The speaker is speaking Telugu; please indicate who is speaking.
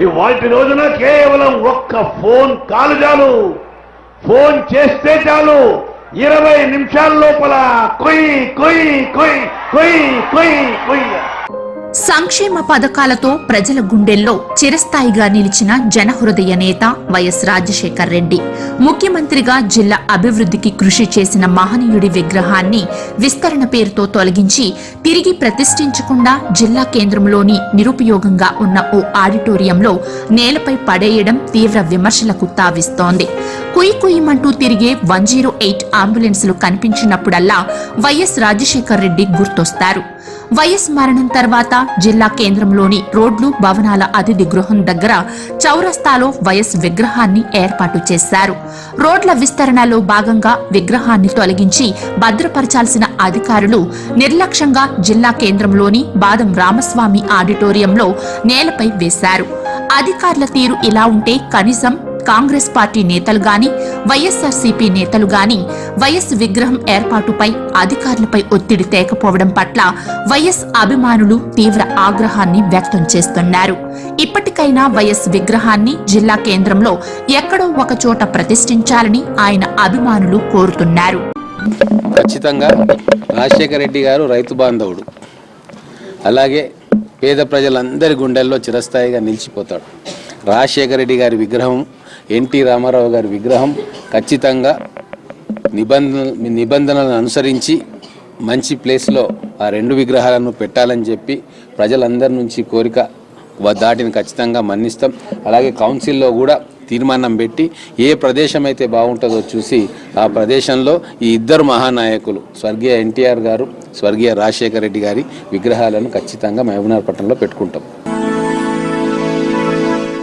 Speaker 1: ఇవాల్టి రోజున కేవలం ఒక్క ఫోన్ కాల్ చాలు, ఫోన్ చేస్తే చాలు 20 నిమిషాల లోపల కొయ్ కొయ్ కొయ్ కొయ్ కొయ్ కొయ్.
Speaker 2: సంక్షేమ పథకాలతో ప్రజల గుండెల్లో చిరస్థాయిగా నిలిచిన జనహృదయ నేత వైఎస్ రాజశేఖర్ రెడ్డి. ముఖ్యమంత్రిగా జిల్లా అభివృద్ధికి కృషి చేసిన మహనీయుడి విగ్రహాన్ని విస్తరణ పేరుతో తొలగించి తిరిగి ప్రతిష్ఠించకుండా జిల్లా కేంద్రంలోని నిరుపయోగంగా ఉన్న ఓ ఆడిటోరియంలో నేలపై పడేయడం తీవ్ర విమర్శలకు తావిస్తోంది. కుయి కుయ్యమంటూ తిరిగే 108 అంబులెన్సులు కనిపించినప్పుడల్లా వైఎస్ రాజశేఖర్ రెడ్డి గుర్తొస్తారు. వైఎస్ మరణం తర్వాత జిల్లా కేంద్రంలోని రోడ్లు భవనాల అతిథి గృహం దగ్గర చౌరస్తాలో వైఎస్ విగ్రహాన్ని ఏర్పాటు చేశారు. రోడ్ల విస్తరణలో భాగంగా విగ్రహాన్ని తొలగించి భద్రపరచాల్సిన అధికారులు నిర్లక్ష్యంగా జిల్లా కేంద్రంలోని బాదం రామస్వామి ఆడిటోరియంలో నేలపై వేశారు. అధికారుల తీరు ఇలా ఉంటే కనీసం కాంగ్రెస్ పార్టీ నేతలు గాని వైఎస్ఆర్సీపీ నేతలు గాని వైఎస్ విగ్రహం ఏర్పాటుపై అధికారులపై ఒత్తిడి తేకపోవడం పట్ల వైఎస్ అభిమానులు తీవ్ర ఆగ్రహాన్ని వ్యక్తం చేస్తున్నారు. ఇప్పటికైనా వైఎస్ విగ్రహాన్ని జిల్లా కేంద్రంలో ఎక్కడో ఒక చోట ప్రతిష్ఠించాలని ఆయన అభిమానులు కోరుతున్నారు.
Speaker 3: ఖచ్చితంగా రాజశేఖర రెడ్డి గారు రైతు బాంధవుడు, అలాగే పేద ప్రజలందరి గుండెల్లో చిరస్థాయిగా నిలిచిపోతాడు. రాజశేఖర రెడ్డి గారి విగ్రహం, ఎన్టీ రామారావు గారి విగ్రహం ఖచ్చితంగా నిబంధనలను అనుసరించి మంచి ప్లేస్లో ఆ 2 విగ్రహాలను పెట్టాలని చెప్పి ప్రజలందరి నుంచి కోరిక దాటిని ఖచ్చితంగా మన్నిస్తాం. అలాగే కౌన్సిల్లో కూడా తీర్మానం పెట్టి ఏ ప్రదేశం అయితే బాగుంటుందో చూసి ఆ ప్రదేశంలో ఈ ఇద్దరు మహానాయకులు స్వర్గీయ ఎన్టీఆర్ గారు, స్వర్గీయ రాజశేఖర రెడ్డి గారి విగ్రహాలను ఖచ్చితంగా మహబూబ్నగర్ పట్టణంలో పెట్టుకుంటాం.